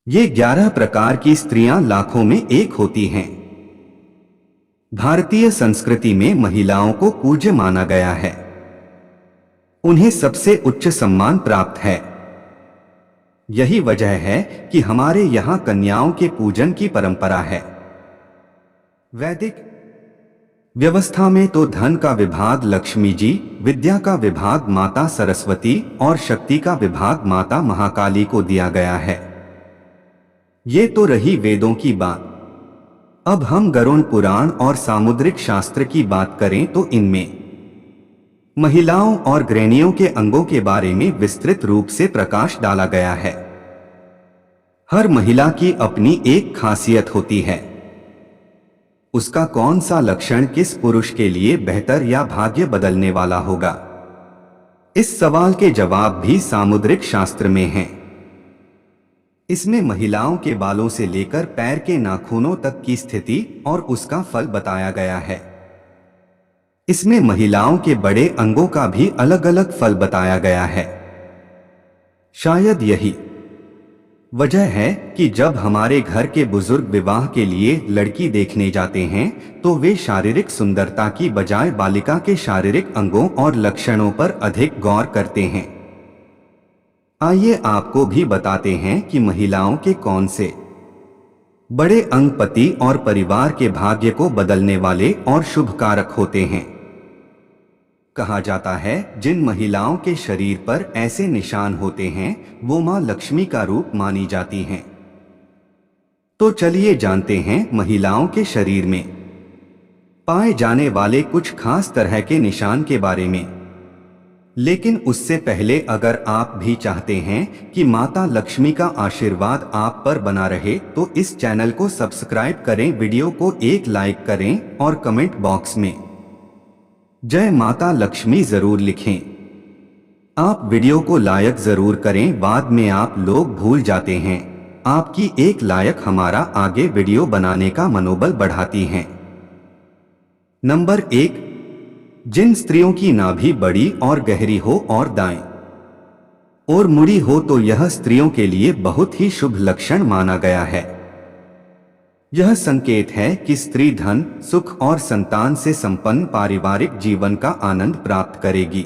ये 11 प्रकार की स्त्रियां लाखों में एक होती हैं। भारतीय संस्कृति में महिलाओं को पूज्य माना गया है। उन्हें सबसे उच्च सम्मान प्राप्त है। यही वजह है कि हमारे यहाँ कन्याओं के पूजन की परंपरा है। वैदिक व्यवस्था में तो धन का विभाग लक्ष्मी जी, विद्या का विभाग माता सरस्वती और शक्ति का विभाग माता महाकाली को दिया गया है। ये तो रही वेदों की बात। अब हम गरुड़ पुराण और सामुद्रिक शास्त्र की बात करें तो इनमें महिलाओं और गृहिणियों के अंगों के बारे में विस्तृत रूप से प्रकाश डाला गया है। हर महिला की अपनी एक खासियत होती है। उसका कौन सा लक्षण किस पुरुष के लिए बेहतर या भाग्य बदलने वाला होगा, इस सवाल के जवाब भी सामुद्रिक शास्त्र में हैं। इसमें महिलाओं के बालों से लेकर पैर के नाखूनों तक की स्थिति और उसका फल बताया गया है। इसमें महिलाओं के बड़े अंगों का भी अलग अलग फल बताया गया है। शायद यही वजह है कि जब हमारे घर के बुजुर्ग विवाह के लिए लड़की देखने जाते हैं तो वे शारीरिक सुंदरता की बजाय बालिका के शारीरिक अंगों और लक्षणों पर अधिक गौर करते हैं। आइए आपको भी बताते हैं कि महिलाओं के कौन से बड़े अंग पति और परिवार के भाग्य को बदलने वाले और शुभ कारक होते हैं। कहा जाता है जिन महिलाओं के शरीर पर ऐसे निशान होते हैं वो मां लक्ष्मी का रूप मानी जाती हैं। तो चलिए जानते हैं महिलाओं के शरीर में पाए जाने वाले कुछ खास तरह के निशान के बारे में। लेकिन उससे पहले अगर आप भी चाहते हैं कि माता लक्ष्मी का आशीर्वाद आप पर बना रहे तो इस चैनल को सब्सक्राइब करें, वीडियो को एक लाइक करें और कमेंट बॉक्स में जय माता लक्ष्मी जरूर लिखें। आप वीडियो को लाइक जरूर करें, बाद में आप लोग भूल जाते हैं। आपकी एक लाइक हमारा आगे वीडियो बनाने का मनोबल बढ़ाती है। नंबर 1, जिन स्त्रियों की नाभि बड़ी और गहरी हो और दाएं और मुड़ी हो तो यह स्त्रियों के लिए बहुत ही शुभ लक्षण माना गया है। यह संकेत है कि स्त्री धन, सुख और संतान से संपन्न पारिवारिक जीवन का आनंद प्राप्त करेगी।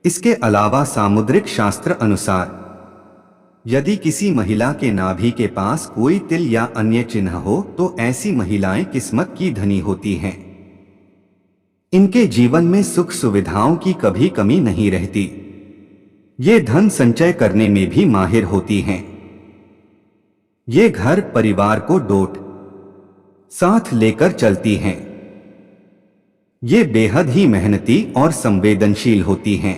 इसके अलावा सामुद्रिक शास्त्र अनुसार यदि किसी महिला के नाभि के पास कोई तिल या अन्य चिन्ह हो तो ऐसी महिलाएं किस्मत की धनी होती हैं। इनके जीवन में सुख सुविधाओं की कभी कमी नहीं रहती। ये धन संचय करने में भी माहिर होती हैं। ये घर परिवार को डोट साथ लेकर चलती हैं। ये बेहद ही मेहनती और संवेदनशील होती हैं।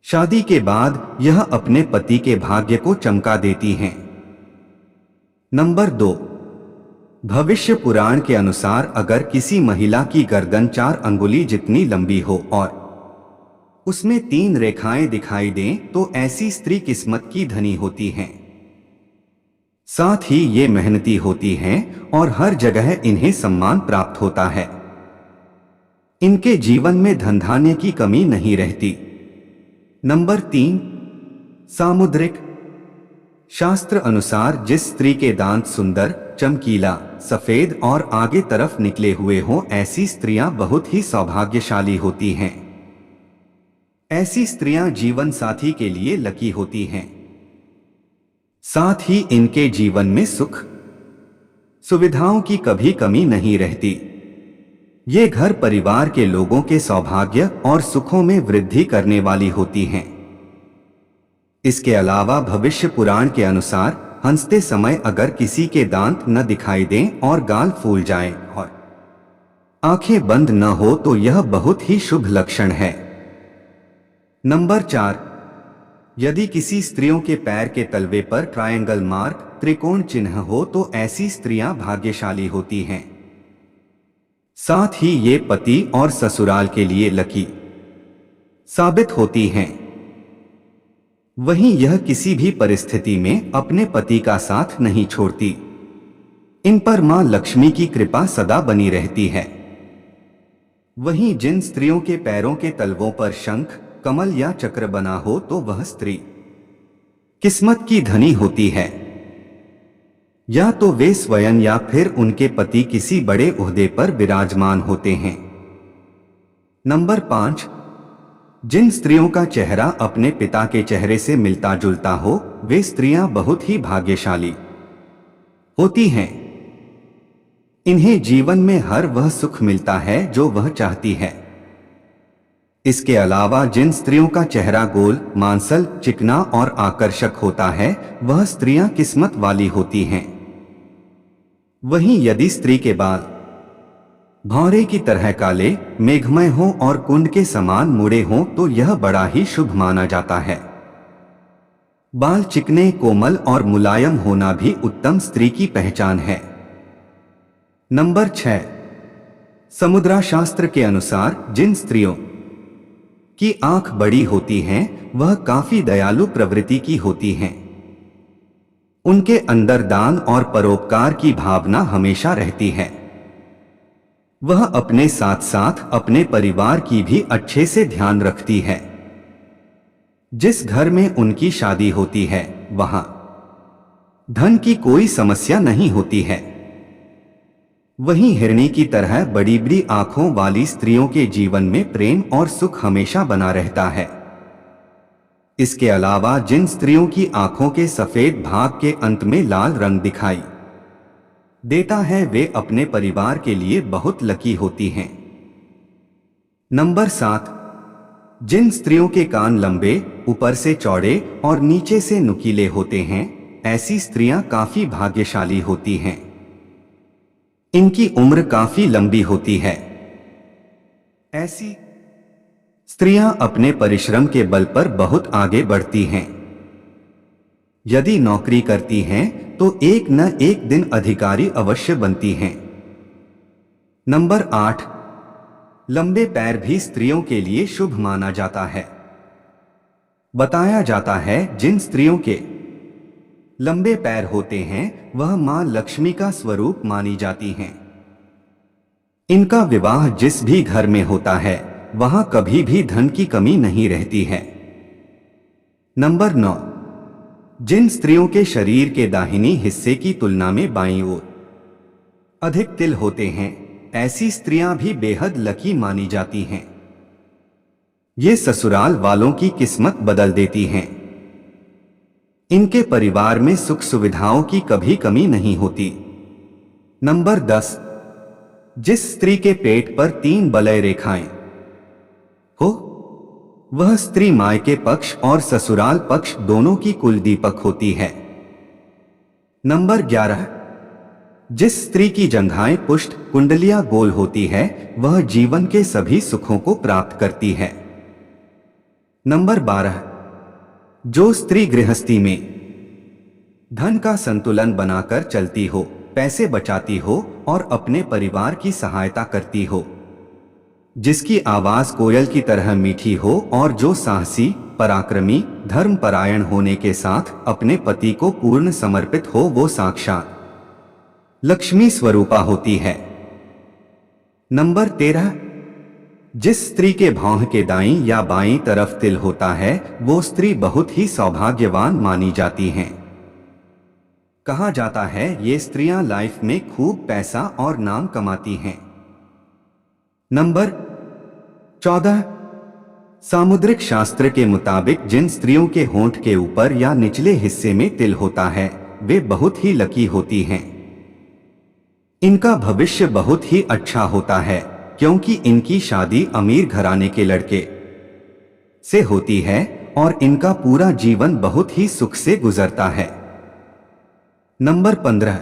शादी के बाद यह अपने पति के भाग्य को चमका देती हैं। नंबर 2, भविष्य पुराण के अनुसार अगर किसी महिला की गर्दन 4 अंगुली जितनी लंबी हो और उसमें 3 रेखाएं दिखाई दें तो ऐसी स्त्री किस्मत की धनी होती हैं। साथ ही ये मेहनती होती हैं और हर जगह इन्हें सम्मान प्राप्त होता है। इनके जीवन में धन धान्य की कमी नहीं रहती। नंबर 3, सामुद्रिक शास्त्र अनुसार जिस स्त्री के दांत सुंदर, चमकीला, सफेद और आगे तरफ निकले हुए हों ऐसी स्त्रियां बहुत ही सौभाग्यशाली होती हैं। ऐसी स्त्रियां जीवन साथी के लिए लकी होती हैं। साथ ही इनके जीवन में सुख सुविधाओं की कभी कमी नहीं रहती। ये घर परिवार के लोगों के सौभाग्य और सुखों में वृद्धि करने वाली होती हैं। इसके अलावा भविष्य पुराण के अनुसार हंसते समय अगर किसी के दांत न दिखाई दें और गाल फूल जाएं और आंखें बंद न हो तो यह बहुत ही शुभ लक्षण है। नंबर 4, यदि किसी स्त्रियों के पैर के तलवे पर ट्रायंगल मार्क, त्रिकोण चिन्ह हो तो ऐसी स्त्रियां भाग्यशाली होती हैं। साथ ही ये पति और ससुराल के लिए लकी साबित होती हैं। वहीं यह किसी भी परिस्थिति में अपने पति का साथ नहीं छोड़ती। इन पर मां लक्ष्मी की कृपा सदा बनी रहती है। वहीं जिन स्त्रियों के पैरों के तलवों पर शंख, कमल या चक्र बना हो तो वह स्त्री किस्मत की धनी होती है। या तो वे स्वयं या फिर उनके पति किसी बड़े ओहदे पर विराजमान होते हैं। नंबर 5, जिन स्त्रियों का चेहरा अपने पिता के चेहरे से मिलता जुलता हो, वे स्त्रियां बहुत ही भाग्यशाली होती हैं। इन्हें जीवन में हर वह सुख मिलता है जो वह चाहती है। इसके अलावा जिन स्त्रियों का चेहरा गोल, मांसल, चिकना और आकर्षक होता है, वह स्त्रियां किस्मत वाली होती हैं। वहीं यदि स्त्री के बाल भौरे की तरह काले, मेघमय हों और कुंड के समान मुड़े हों तो यह बड़ा ही शुभ माना जाता है। बाल चिकने, कोमल और मुलायम होना भी उत्तम स्त्री की पहचान है। नंबर 6, समुद्रा शास्त्र के अनुसार जिन स्त्रियों की आंख बड़ी होती हैं, वह काफी दयालु प्रवृत्ति की होती हैं। उनके अंदर दान और परोपकार की भावना हमेशा रहती है। वह अपने साथ साथ अपने परिवार की भी अच्छे से ध्यान रखती है। जिस घर में उनकी शादी होती है, वहां धन की कोई समस्या नहीं होती है। वहीं हिरणी की तरह बड़ी बड़ी आंखों वाली स्त्रियों के जीवन में प्रेम और सुख हमेशा बना रहता है। इसके अलावा जिन स्त्रियों की आंखों के सफेद भाग के अंत में लाल रंग दिखाई देता है, वे अपने परिवार के लिए बहुत लकी होती हैं। नंबर 7, जिन स्त्रियों के कान लंबे, ऊपर से चौड़े और नीचे से नुकीले होते हैं, ऐसी स्त्रियां काफी भाग्यशाली होती हैं। इनकी उम्र काफी लंबी होती है। ऐसी स्त्रियां अपने परिश्रम के बल पर बहुत आगे बढ़ती हैं। यदि नौकरी करती हैं तो एक न एक दिन अधिकारी अवश्य बनती हैं। नंबर 8, लंबे पैर भी स्त्रियों के लिए शुभ माना जाता है। बताया जाता है जिन स्त्रियों के लंबे पैर होते हैं, वह मां लक्ष्मी का स्वरूप मानी जाती हैं। इनका विवाह जिस भी घर में होता है, वहां कभी भी धन की कमी नहीं रहती है। नंबर 9, जिन स्त्रियों के शरीर के दाहिनी हिस्से की तुलना में बाईं ओर अधिक तिल होते हैं, ऐसी स्त्रियां भी बेहद लकी मानी जाती हैं। ये ससुराल वालों की किस्मत बदल देती हैं। इनके परिवार में सुख सुविधाओं की कभी कमी नहीं होती। नंबर 10, जिस स्त्री के पेट पर 3 बलय रेखाएं हो, वह स्त्री मायके पक्ष और ससुराल पक्ष दोनों की कुल दीपक होती है। नंबर 11, जिस स्त्री की जंघाएं पुष्ट, कुंडलियां गोल होती है, वह जीवन के सभी सुखों को प्राप्त करती है। नंबर 12, जो स्त्री गृहस्थी में धन का संतुलन बनाकर चलती हो, पैसे बचाती हो और अपने परिवार की सहायता करती हो, जिसकी आवाज कोयल की तरह मीठी हो और जो साहसी, पराक्रमी, धर्मपरायण होने के साथ अपने पति को पूर्ण समर्पित हो, वो साक्षात लक्ष्मी स्वरूपा होती है। नंबर 13, जिस स्त्री के भौं के दाईं या बाईं तरफ तिल होता है, वो स्त्री बहुत ही सौभाग्यवान मानी जाती हैं। कहा जाता है ये स्त्रियां लाइफ में खूब पैसा और नाम कमाती हैं। नंबर 14, सामुद्रिक शास्त्र के मुताबिक जिन स्त्रियों के होंठ के ऊपर या निचले हिस्से में तिल होता है, वे बहुत ही लकी होती हैं। इनका भविष्य बहुत ही अच्छा होता है, क्योंकि इनकी शादी अमीर घराने के लड़के से होती है और इनका पूरा जीवन बहुत ही सुख से गुजरता है। नंबर 15,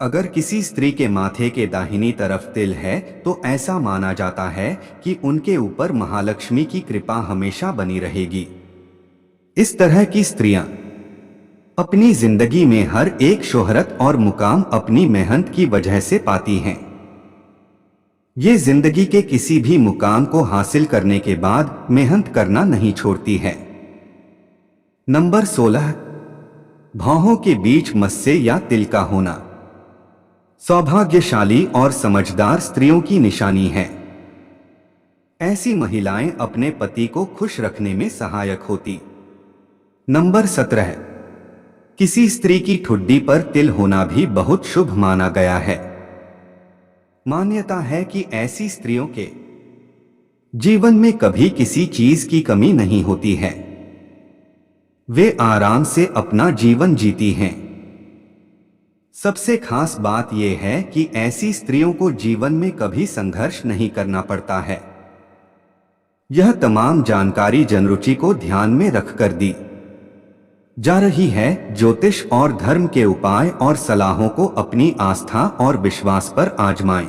अगर किसी स्त्री के माथे के दाहिनी तरफ तिल है, तो ऐसा माना जाता है कि उनके ऊपर महालक्ष्मी की कृपा हमेशा बनी रहेगी। इस तरह की स्त्रियां अपनी जिंदगी में हर एक शोहरत और मुकाम अपनी मेहनत की वजह से पाती हैं। ये जिंदगी के किसी भी मुकाम को हासिल करने के बाद मेहनत करना नहीं छोड़ती है। नंबर 16, भौहों के बीच मस्से या तिल का होना सौभाग्यशाली और समझदार स्त्रियों की निशानी है। ऐसी महिलाएं अपने पति को खुश रखने में सहायक होती नंबर 17, किसी स्त्री की ठुड्डी पर तिल होना भी बहुत शुभ माना गया है। मान्यता है कि ऐसी स्त्रियों के जीवन में कभी किसी चीज की कमी नहीं होती है। वे आराम से अपना जीवन जीती हैं। सबसे खास बात यह है कि ऐसी स्त्रियों को जीवन में कभी संघर्ष नहीं करना पड़ता है। यह तमाम जानकारी जनरुचि को ध्यान में रखकर दी जा रही है। ज्योतिष और धर्म के उपाय और सलाहों को अपनी आस्था और विश्वास पर आजमाएं।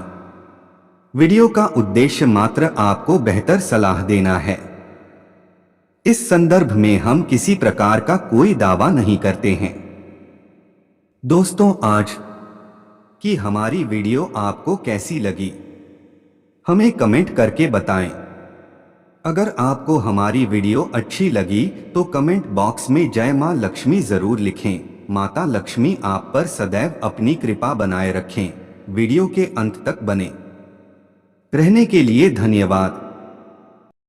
वीडियो का उद्देश्य मात्र आपको बेहतर सलाह देना है। इस संदर्भ में हम किसी प्रकार का कोई दावा नहीं करते हैं। दोस्तों, आज की हमारी वीडियो आपको कैसी लगी, हमें कमेंट करके बताएं। अगर आपको हमारी वीडियो अच्छी लगी तो कमेंट बॉक्स में जय मां लक्ष्मी जरूर लिखें। माता लक्ष्मी आप पर सदैव अपनी कृपा बनाए रखें। वीडियो के अंत तक बने रहने के लिए धन्यवाद।